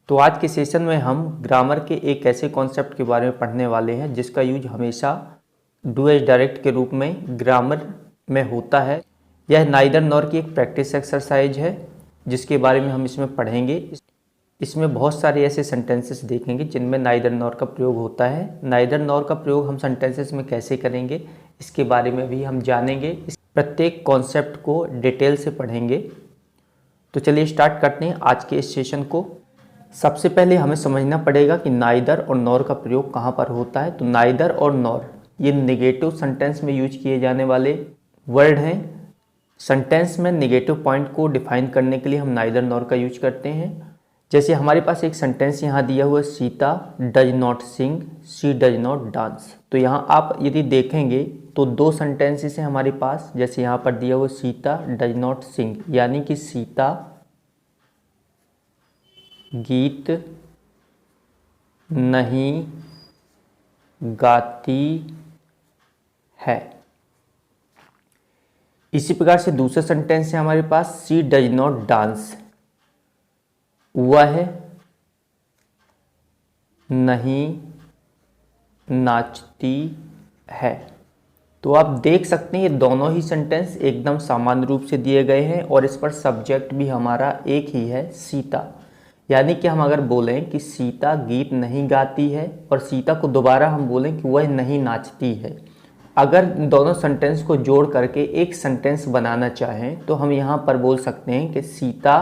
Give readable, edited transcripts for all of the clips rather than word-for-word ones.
तो आज के सेशन में हम ग्रामर के एक ऐसे कॉन्सेप्ट के बारे में पढ़ने वाले हैं जिसका यूज हमेशा डू एज डायरेक्ट के रूप में ग्रामर में होता है। यह नाइदर नॉर की एक प्रैक्टिस एक्सरसाइज है जिसके बारे में हम इसमें पढ़ेंगे। इसमें बहुत सारे ऐसे सेंटेंसेस देखेंगे जिनमें नाइदर नॉर का प्रयोग होता है। नाइदर नॉर का प्रयोग हम सेंटेंसेस में कैसे करेंगे इसके बारे में भी हम जानेंगे। प्रत्येक कॉन्सेप्ट को डिटेल से पढ़ेंगे। तो चलिए स्टार्ट करते हैं आज के इस सेशन को। सबसे पहले हमें समझना पड़ेगा कि नाइदर और नॉर का प्रयोग कहाँ पर होता है। तो नाइदर और नॉर ये नेगेटिव सेंटेंस में यूज किए जाने वाले वर्ड हैं। सेंटेंस में नेगेटिव पॉइंट को डिफाइन करने के लिए हम नाइदर नॉर का यूज करते हैं। जैसे हमारे पास एक सेंटेंस यहाँ दिया हुआ है, Sita does not sing, she does not dance. तो यहाँ आप यदि देखेंगे तो दो सेंटेंसेस हैं हमारे पास। जैसे यहाँ पर दिया हुआ सीता डज नॉट सिंग, यानी कि सीता गीत नहीं गाती है। इसी प्रकार से दूसरा सेंटेंस है हमारे पास, शी डज नॉट डांस, वह नहीं नाचती है। तो आप देख सकते हैं ये दोनों ही सेंटेंस एकदम सामान्य रूप से दिए गए हैं और इस पर सब्जेक्ट भी हमारा एक ही है, सीता। यानी कि हम अगर बोलें कि सीता गीत नहीं गाती है और सीता को दोबारा हम बोलें कि वह नहीं नाचती है, अगर दोनों सेंटेंस को जोड़ करके एक सेंटेंस बनाना चाहें तो हम यहाँ पर बोल सकते हैं कि सीता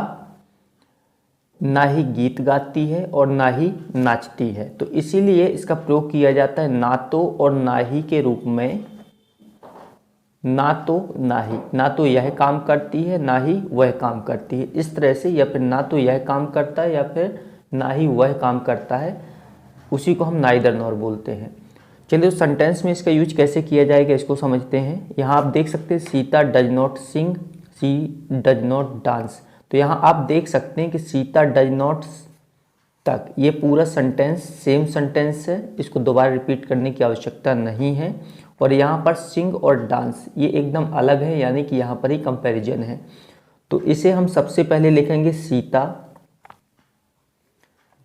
ना ही गीत गाती है और ना ही नाचती है। तो इसीलिए इसका प्रयोग किया जाता है ना तो और ना ही के रूप में। ना तो ना ही, ना तो यह काम करती है ना ही वह काम करती है, इस तरह से, या फिर ना तो यह काम करता है या फिर ना ही वह काम करता है, उसी को हम नाइदर नॉर बोलते हैं। चलिए तो सेंटेंस में इसका यूज कैसे किया जाएगा इसको समझते हैं। यहाँ आप देख सकते हैं Sita does not sing, she does not dance. तो यहाँ आप देख सकते हैं कि सीता डज नॉट तक ये पूरा सेंटेंस सेम सेंटेंस है, इसको दोबारा रिपीट करने की आवश्यकता नहीं है। और यहाँ पर सिंग और डांस ये एकदम अलग है, यानी कि यहाँ पर ही कंपैरिजन है। तो इसे हम सबसे पहले लिखेंगे सीता।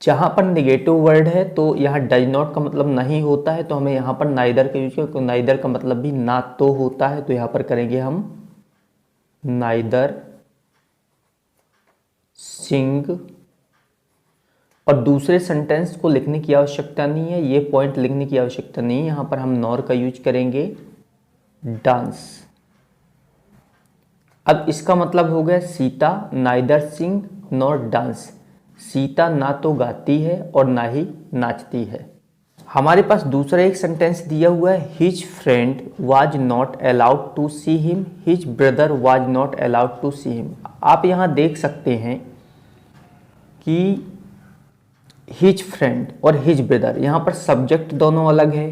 जहाँ पर नेगेटिव वर्ड है तो यहाँ डज नॉट का मतलब नहीं होता है, तो हमें यहाँ पर नाइदर का यूज करें। तो नाइदर का मतलब भी ना तो होता है, तो यहाँ पर करेंगे हम नाइदर सिंग। और दूसरे सेंटेंस को लिखने की आवश्यकता नहीं है, ये पॉइंट लिखने की आवश्यकता नहीं है, यहाँ पर हम नॉर का यूज करेंगे डांस। अब इसका मतलब हो गया सीता नाइदर सिंग नॉर डांस। सीता ना तो गाती है और ना ही नाचती है। हमारे पास दूसरा एक सेंटेंस दिया हुआ है, his friend was not allowed to see him, his brother was not allowed to see him. आप यहाँ देख सकते हैं कि हिज फ्रेंड और हिज ब्रदर, यहाँ पर सब्जेक्ट दोनों अलग है।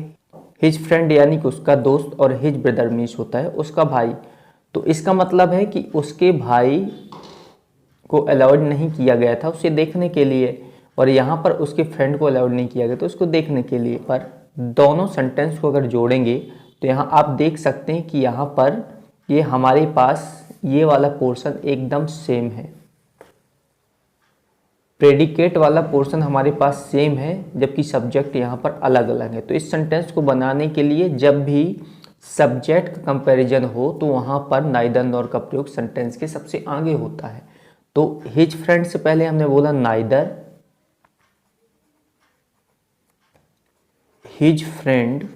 हिज फ्रेंड यानी कि उसका दोस्त और हिज ब्रदर मीन्स होता है उसका भाई। तो इसका मतलब है कि उसके भाई को अलाउड नहीं किया गया था उसे देखने के लिए, और यहाँ पर उसके फ्रेंड को अलाउड नहीं किया गया तो उसको देखने के लिए। पर दोनों सेंटेंस को अगर जोड़ेंगे तो यहाँ आप देख सकते हैं कि यहाँ पर ये हमारे पास ये वाला पोर्शन एकदम सेम है। प्रेडिकेट वाला पोर्शन हमारे पास सेम है, जबकि सब्जेक्ट यहाँ पर अलग अलग है। तो इस सेंटेंस को बनाने के लिए जब भी सब्जेक्ट का कंपैरिजन हो तो वहाँ पर नाइदर नॉर का प्रयोग सेंटेंस के सबसे आगे होता है। तो हिज फ्रेंड से पहले हमने बोला नाइदर, हिज फ्रेंड,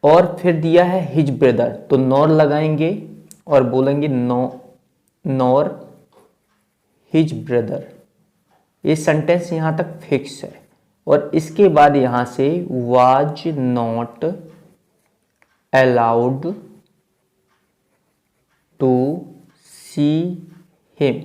और फिर दिया है हिज ब्रदर, तो नॉर लगाएंगे और बोलेंगे नॉर हिज ब्रदर। ये सेंटेंस यहाँ तक फिक्स है। और इसके बाद यहाँ से was not allowed to see him.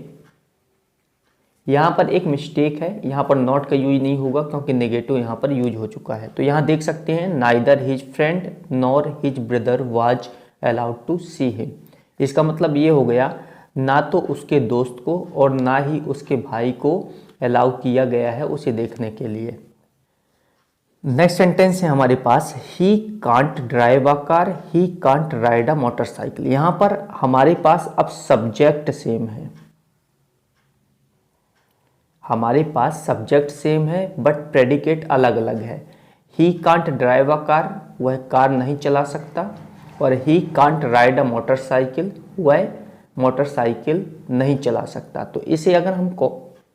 यहाँ पर एक मिस्टेक है, यहाँ पर नॉट का यूज नहीं होगा क्योंकि नेगेटिव यहाँ पर यूज हो चुका है। तो यहाँ देख सकते हैं neither his friend nor his brother was allowed to see him. इसका मतलब ये हो गया ना तो उसके दोस्त को और ना ही उसके भाई को अलाउ किया गया है उसे देखने के लिए। नेक्स्ट सेंटेंस है हमारे पास, he can't drive a car, he can't ride a motorcycle. यहाँ पर हमारे पास अब सब्जेक्ट सेम है, हमारे पास सब्जेक्ट सेम है बट प्रेडिकेट अलग अलग है। He can't drive a car, वह कार नहीं चला सकता, और he can't ride a motorcycle, वह मोटरसाइकिल नहीं चला सकता। तो इसे अगर हम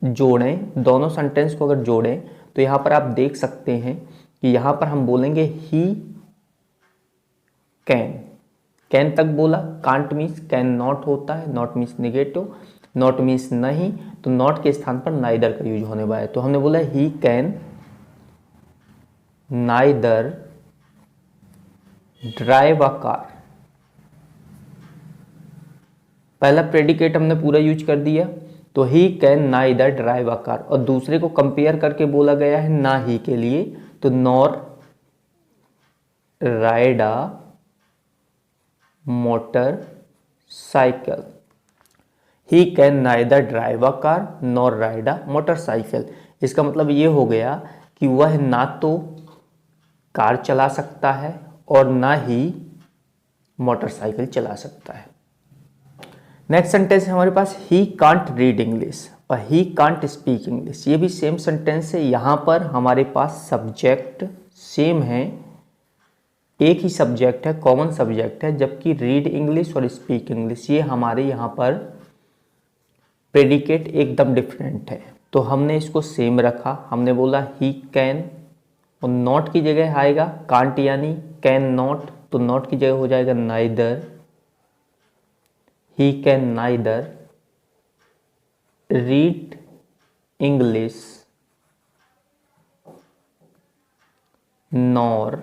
जोड़ें, दोनों सेंटेंस को अगर जोड़ें तो यहाँ पर आप देख सकते हैं कि यहाँ पर हम बोलेंगे ही कैन तक बोला, कांट मीन्स कैन नॉट होता है, not means negative, not means नहीं, तो नॉट के स्थान पर नाइदर का यूज होने वाला है। तो हमने बोला he can neither drive a car, पहला प्रेडिकेट हमने पूरा यूज कर दिया, तो he can neither drive a car, और दूसरे को कंपेयर करके बोला गया है ना ही के लिए, तो nor ride a motor cycle. He can neither drive a car nor ride a motorcycle. इसका मतलब ये हो गया कि वह ना तो कार चला सकता है और ना ही मोटरसाइकिल चला सकता है। नेक्स्ट सेंटेंस है हमारे पास ही कांट रीड इंग्लिश और ही कांट स्पीक इंग्लिश। ये भी सेम सेंटेंस है। यहाँ पर हमारे पास सब्जेक्ट सेम है, एक ही सब्जेक्ट है, कॉमन सब्जेक्ट है, जबकि रीड इंग्लिश और स्पीक इंग्लिश ये हमारे यहाँ पर प्रेडिकेट एकदम डिफरेंट है। तो हमने इसको सेम रखा, हमने बोला ही कैन, और नॉट की जगह आएगा कांट यानी कैन नॉट, तो नॉट की जगह हो जाएगा neither, he can neither read English nor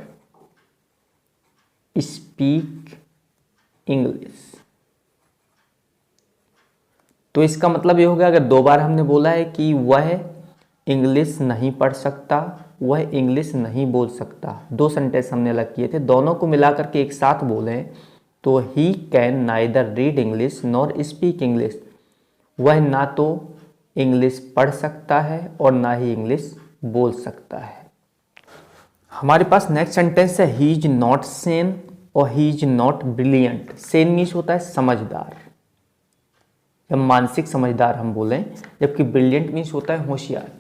speak English. तो इसका मतलब ये हो गया, अगर दो बार हमने बोला है कि वह इंग्लिश नहीं पढ़ सकता, वह इंग्लिश नहीं बोल सकता, दो सेंटेंस हमने अलग किए थे, दोनों को मिलाकर के एक साथ बोलें तो he can neither read English nor speak English, वह ना तो इंग्लिश पढ़ सकता है और ना ही इंग्लिश बोल सकता है। हमारे पास नेक्स्ट सेंटेंस है ही इज नॉट सेन और he is not brilliant. Sen means होता है समझदार या मानसिक समझदार हम बोलें, जबकि ब्रिलियंट मीन्स होता है होशियार।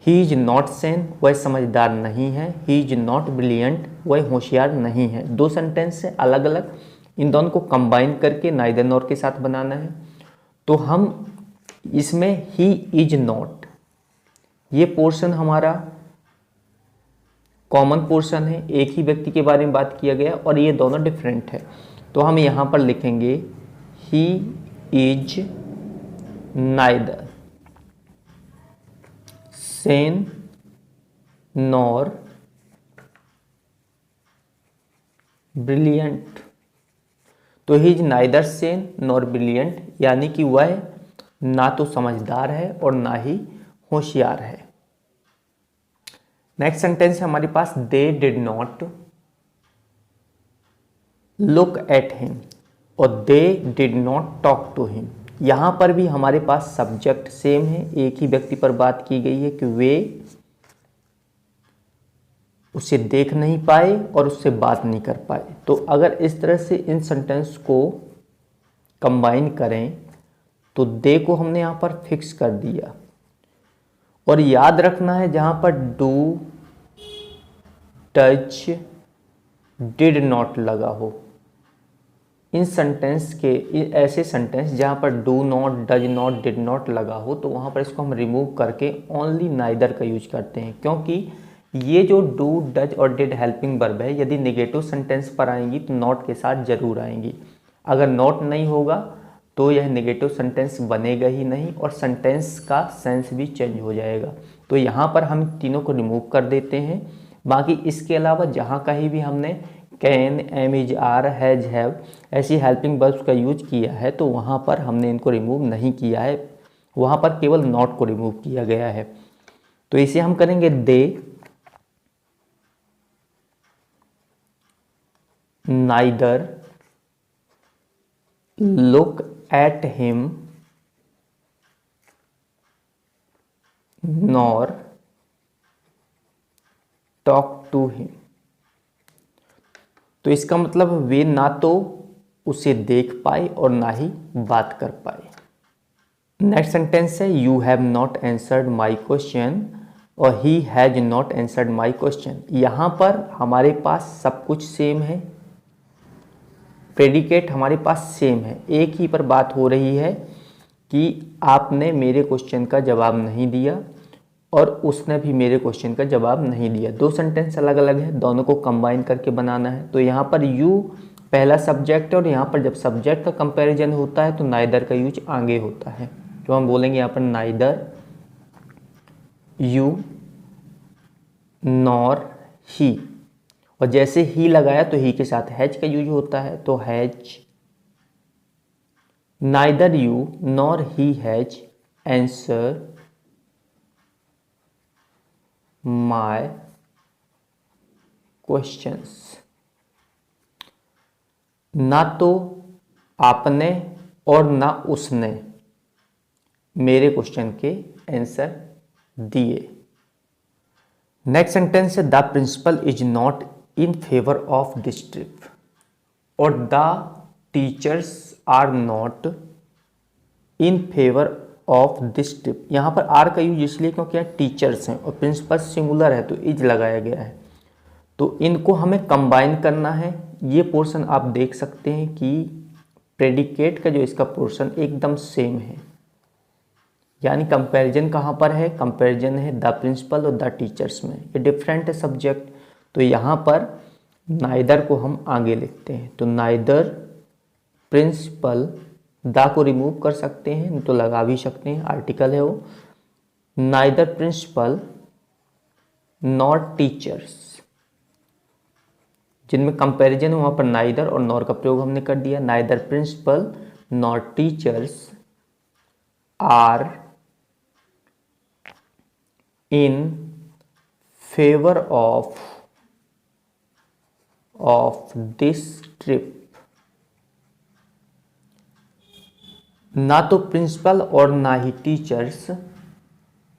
ही इज नॉट सेन, वह समझदार नहीं है, ही इज नॉट ब्रिलियंट, वह होशियार नहीं है। दो सेंटेंस से अलग अलग, इन दोनों को कंबाइन करके नाइदर नॉर के साथ बनाना है। तो हम इसमें ही इज नॉट, ये पोर्शन हमारा कॉमन पोर्शन है, एक ही व्यक्ति के बारे में बात किया गया, और ये दोनों डिफरेंट है। तो हम यहाँ पर लिखेंगे he is neither sane nor brilliant. तो he is neither sane nor brilliant, यानी कि वह ना तो समझदार है और ना ही होशियार है। नेक्स्ट सेंटेंस है हमारे पास they did not look at him और they did not talk to him. यहाँ पर भी हमारे पास सब्जेक्ट सेम है, एक ही व्यक्ति पर बात की गई है कि वे उसे देख नहीं पाए और उससे बात नहीं कर पाए। तो अगर इस तरह से इन सेंटेंस को कंबाइन करें तो दे को हमने यहाँ पर फिक्स कर दिया, और याद रखना है जहाँ पर डू टच डिड नॉट लगा हो, इन सेंटेंस के ऐसे सेंटेंस जहाँ पर do not, does not, did not लगा हो, तो वहाँ पर इसको हम रिमूव करके ओनली नाइदर का यूज करते हैं, क्योंकि ये जो डू, डज और डिड हेल्पिंग वर्ब है, यदि नेगेटिव सेंटेंस पर आएंगी तो नॉट के साथ जरूर आएंगी। अगर नॉट नहीं होगा तो यह नेगेटिव सेंटेंस बनेगा ही नहीं और सेंटेंस का सेंस भी चेंज हो जाएगा। तो यहाँ पर हम तीनों को रिमूव कर देते हैं। बाकी इसके अलावा जहाँ कहीं भी हमने can, am, is, are, has, have ऐसी हेल्पिंग वर्ब्स का यूज किया है तो वहाँ पर हमने इनको रिमूव नहीं किया है, वहाँ पर केवल नॉट को रिमूव किया गया है। तो इसे हम करेंगे they neither look at him nor talk to him. तो इसका मतलब वे ना तो उसे देख पाए और ना ही बात कर पाए। नेक्स्ट सेंटेंस है you have not answered my question और he has not answered my question. यहाँ पर हमारे पास सब कुछ सेम है, प्रेडिकेट हमारे पास सेम है, एक ही पर बात हो रही है कि आपने मेरे क्वेश्चन का जवाब नहीं दिया और उसने भी मेरे क्वेश्चन का जवाब नहीं दिया। दो सेंटेंस अलग अलग है, दोनों को कंबाइन करके बनाना है। तो यहाँ पर यू पहला सब्जेक्ट है और यहाँ पर जब सब्जेक्ट का कंपैरिजन होता है तो नाइदर का यूज आगे होता है। तो हम बोलेंगे यहाँ पर नाइदर यू नॉर ही, और जैसे ही लगाया तो ही के साथ हैज का यूज होता है, तो has neither you nor he has answer my questions. ना तो आपने और ना उसने मेरे क्वेश्चन के आंसर दिए। नेक्स्ट सेंटेंस है the principal is not in favour of this trip और the teachers are not in favour of this trip. यहाँ पर आर का यूज इसलिए क्योंकि यहाँ टीचर्स हैं और प्रिंसिपल सिंगुलर है तो इज लगाया गया है। तो इनको हमें कंबाइन करना है। ये पोर्शन आप देख सकते हैं कि प्रेडिकेट का जो इसका पोर्शन एकदम सेम है, यानी कंपैरिजन कहाँ पर है, कंपैरिजन है द प्रिंसिपल और द टीचर्स में। ये डिफरेंट है सब्जेक्ट, तो यहाँ पर नाइदर को हम आगे लिखते हैं। तो नाइदर प्रिंसिपल, द को रिमूव कर सकते हैं, नहीं तो लगा भी सकते हैं, आर्टिकल है वो। नाइदर प्रिंसिपल नॉर टीचर्स, जिनमें कंपैरिजन है वहाँ पर नाइदर और नॉर का प्रयोग हमने कर दिया। Neither principal nor teachers are in favour of this trip. ना तो प्रिंसिपल और ना ही टीचर्स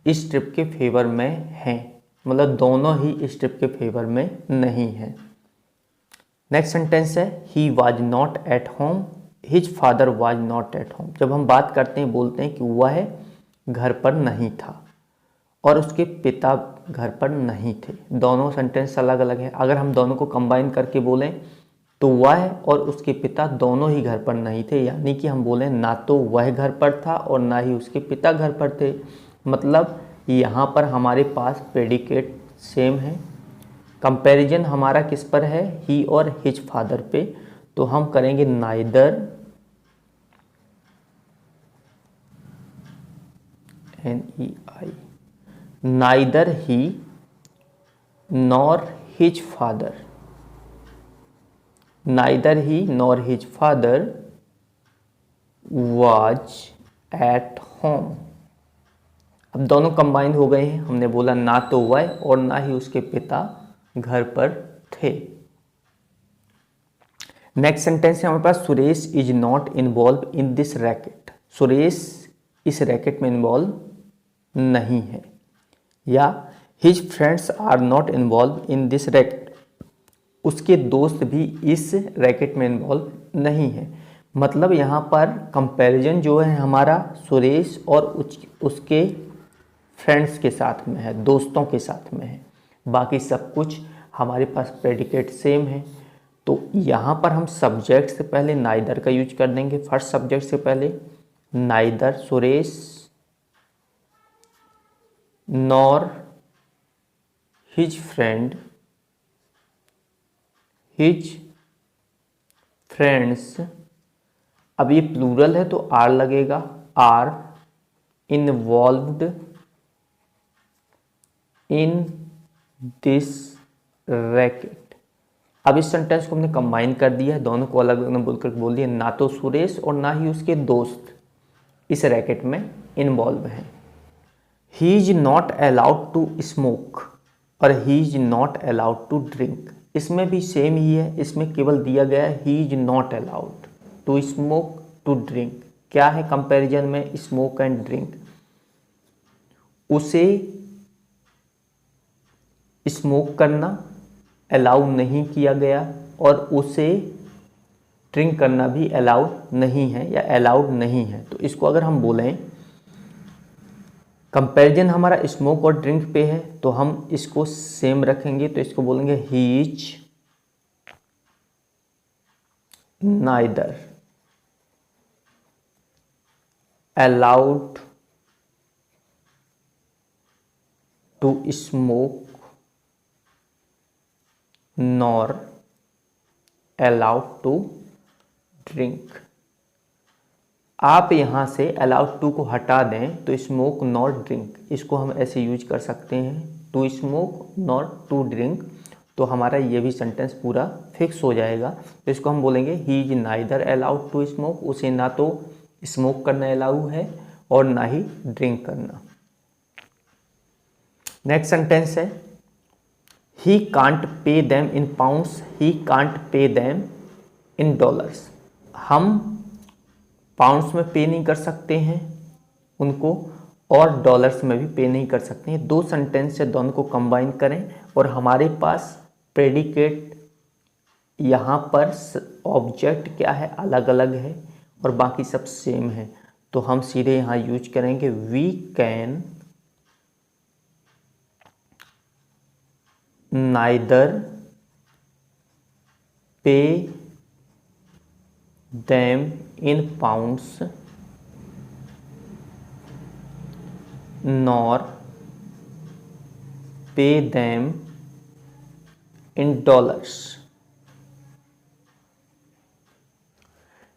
इस ट्रिप के फेवर में हैं, मतलब दोनों ही इस ट्रिप के फेवर में नहीं हैं। नेक्स्ट सेंटेंस है he was not at home his father was not at home. जब हम बात करते हैं बोलते हैं कि वह घर पर नहीं था और उसके पिता घर पर नहीं थे। दोनों सेंटेंस अलग अलग है। अगर हम दोनों को कंबाइन करके बोलें तो वह और उसके पिता दोनों ही घर पर नहीं थे, यानी कि हम बोलें ना तो वह घर पर था और ना ही उसके पिता घर पर थे। मतलब यहाँ पर हमारे पास प्रेडिकेट सेम है, कंपैरिजन हमारा किस पर है, ही और हिज फादर पे। तो हम करेंगे neither NEI, neither he nor his father, neither he nor his father was at home. अब दोनों कंबाइन हो गए हैं। हमने बोला ना तो वह और ना ही उसके पिता घर पर थे। नेक्स्ट सेंटेंस है हमारे पास Suresh is not involve in this racket. Suresh इस रैकेट में इन्वॉल्व नहीं है, या his friends are not involve in this racket, उसके दोस्त भी इस रैकेट में इन्वॉल्व नहीं है। मतलब यहाँ पर कंपैरिजन जो है हमारा सुरेश और उसके फ्रेंड्स के साथ में है, दोस्तों के साथ में है। बाकी सब कुछ हमारे पास प्रेडिकेट सेम है। तो यहाँ पर हम सब्जेक्ट से पहले नाइदर का यूज कर देंगे। फर्स्ट सब्जेक्ट से पहले neither Suresh nor his friends. अब ये प्लूरल है तो आर लगेगा, are involved in this racket. अब इस सेंटेंस को हमने कंबाइन कर दिया है, दोनों को अलग अलग बोलकर बोल दिया। ना तो सुरेश और ना ही उसके दोस्त इस रैकेट में इन्वॉल्व हैं। He is not allowed to smoke और he is not allowed to drink. इसमें भी सेम ही है, इसमें केवल दिया गया है he is not allowed to smoke to drink. क्या है कंपैरिजन में स्मोक एंड ड्रिंक? उसे स्मोक करना अलाउ नहीं किया गया और उसे ड्रिंक करना भी अलाउड नहीं है या अलाउड नहीं है। तो इसको अगर हम बोलें कंपैरिजन हमारा स्मोक और ड्रिंक पे है, तो हम इसको सेम रखेंगे, तो इसको बोलेंगे he is neither allowed to smoke nor allowed to drink. आप यहां से अलाउड टू को हटा दें तो स्मोक नॉर ड्रिंक, इसको हम ऐसे यूज कर सकते हैं, to smoke nor to drink, तो हमारा ये भी सेंटेंस पूरा फिक्स हो जाएगा। तो इसको हम बोलेंगे he is neither allowed to smoke, उसे ना तो स्मोक करना अलाउ है और ना ही ड्रिंक करना। नेक्स्ट सेंटेंस है he can't pay them in pounds, he can't pay them in dollars. हम पाउंड्स में पे नहीं कर सकते हैं उनको और डॉलर्स में भी पे नहीं कर सकते हैं। दो सेंटेंस से दोनों को कंबाइन करें और हमारे पास प्रेडिकेट यहाँ पर ऑब्जेक्ट क्या है अलग अलग है और बाकी सब सेम है, तो हम सीधे यहाँ यूज करेंगे वी कैन नाइदर पे them in pounds nor pay them in dollars।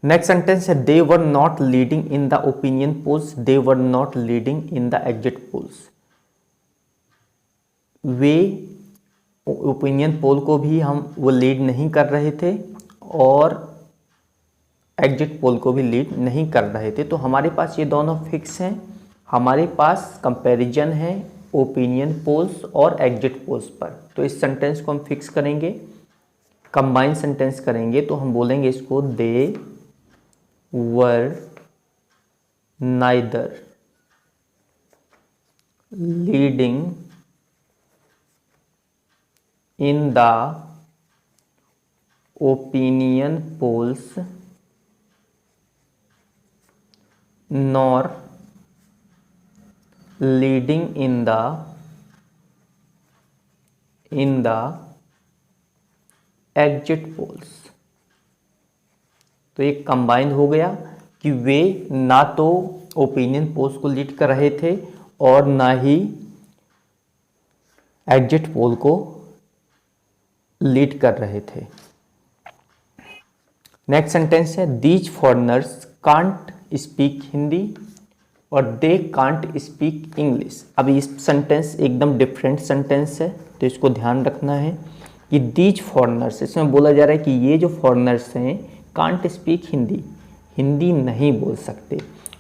Next sentence है they were not leading in the opinion polls, they were not leading in the exit polls। Way opinion poll को भी वो lead नहीं कर रहे थे और एग्जिट पोल को भी लीड नहीं कर रहे थे, तो हमारे पास ये दोनों फिक्स हैं। हमारे पास कंपैरिजन है ओपिनियन पोल्स और एग्जिट पोल्स पर, तो इस सेंटेंस को हम फिक्स करेंगे, कंबाइन सेंटेंस करेंगे, तो हम बोलेंगे इसको they were neither leading in the opinion polls nor leading in the exit polls। तो ये कंबाइन हो गया कि वे ना तो ओपिनियन पोल्स को लीड कर रहे थे और ना ही एग्जिट पोल को लीड कर रहे थे। नेक्स्ट सेंटेंस है these foreigners can't speak Hindi और दे कांट स्पीक इंग्लिश। अब इस सेंटेंस एकदम डिफरेंट सेंटेंस है, तो इसको ध्यान रखना है कि दीज फॉरेनर्स, इसमें बोला जा रहा है कि ये जो फॉरेनर्स हैं कांट स्पीक हिंदी, हिंदी नहीं बोल सकते,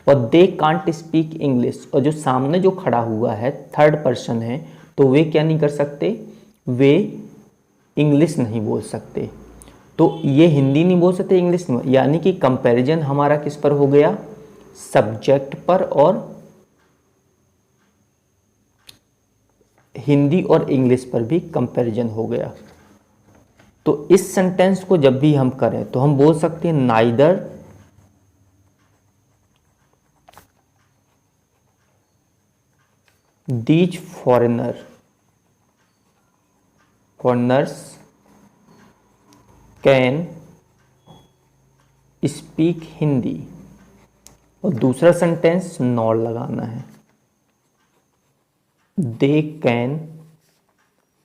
और दे कांट स्पीक इंग्लिश, और जो सामने जो खड़ा हुआ है थर्ड पर्सन है, तो वे क्या नहीं कर सकते, वे इंग्लिश नहीं बोल सकते। तो ये हिंदी नहीं बोल सकते, इंग्लिश नहीं, यानी कि कंपैरिजन हमारा किस पर हो गया, सब्जेक्ट पर, और हिंदी और इंग्लिश पर भी कंपैरिजन हो गया। तो इस सेंटेंस को जब भी हम करें तो हम बोल सकते हैं neither these foreigners can speak Hindi, और दूसरा सेंटेंस नॉर लगाना है, दे कैन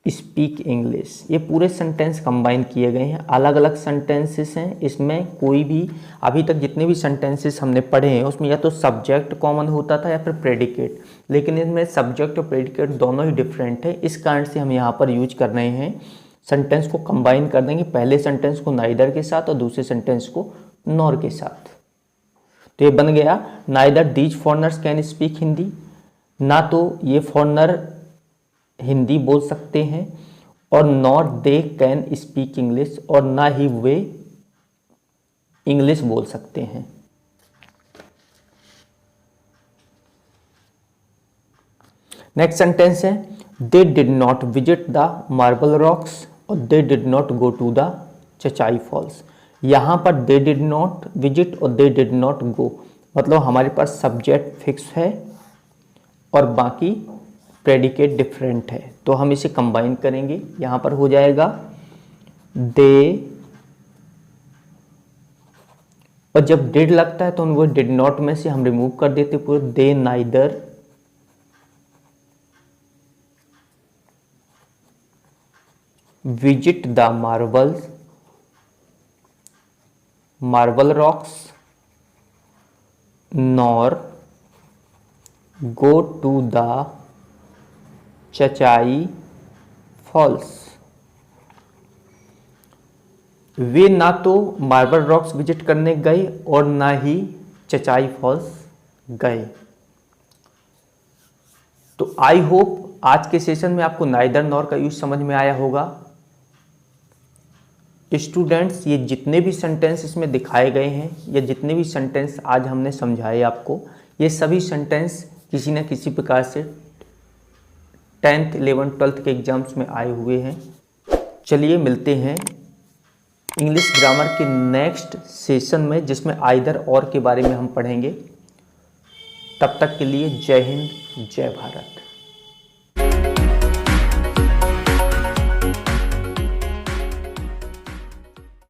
स्पीक इंग्लिश। ये पूरे सेंटेंस कंबाइन किए गए हैं, अलग अलग सेंटेंसेस हैं, इसमें कोई भी अभी तक जितने भी सेंटेंसेस हमने पढ़े हैं उसमें या तो सब्जेक्ट कॉमन होता था या फिर प्रेडिकेट, लेकिन इसमें सब्जेक्ट और प्रेडिकेट दोनों ही डिफरेंट है। इस कारण से हम यहाँ पर यूज कर रहे हैं, सेंटेंस को कंबाइन कर देंगे, पहले सेंटेंस को नाइदर के साथ और दूसरे सेंटेंस को नॉर के साथ। तो ये बन गया neither these foreigners can speak Hindi, ना तो ये फॉरेनर हिंदी बोल सकते हैं, और nor they can speak English, और ना ही वे इंग्लिश बोल सकते हैं। नेक्स्ट सेंटेंस है they did not visit the marble rocks और they did not go to the Chachai falls. यहाँ पर दे डिड नॉट विजिट और दे डिड नॉट गो, मतलब हमारे पास सब्जेक्ट फिक्स है और बाकी प्रेडिकेट डिफरेंट है, तो हम इसे कंबाइन करेंगे। यहाँ पर हो जाएगा दे, और जब डिड लगता है तो हम वो डिड नॉट में से हम रिमूव कर देते पूरे। They neither visit the marble rocks nor go to the Chachai falls. वे ना तो मार्बल रॉक्स विजिट करने गए और ना ही चचाई फॉल्स गए। तो आई होप आज के सेशन में आपको नाइदर नॉर का यूज समझ में आया होगा। स्टूडेंट्स, ये जितने भी सेंटेंस इसमें दिखाए गए हैं या जितने भी सेंटेंस आज हमने समझाए आपको, ये सभी सेंटेंस किसी न किसी प्रकार से 10th 11th 12th के एग्जाम्स में आए हुए हैं। चलिए मिलते हैं इंग्लिश ग्रामर के नेक्स्ट सेशन में, जिसमें आइदर और के बारे में हम पढ़ेंगे। तब तक के लिए जय हिंद, जय भारत।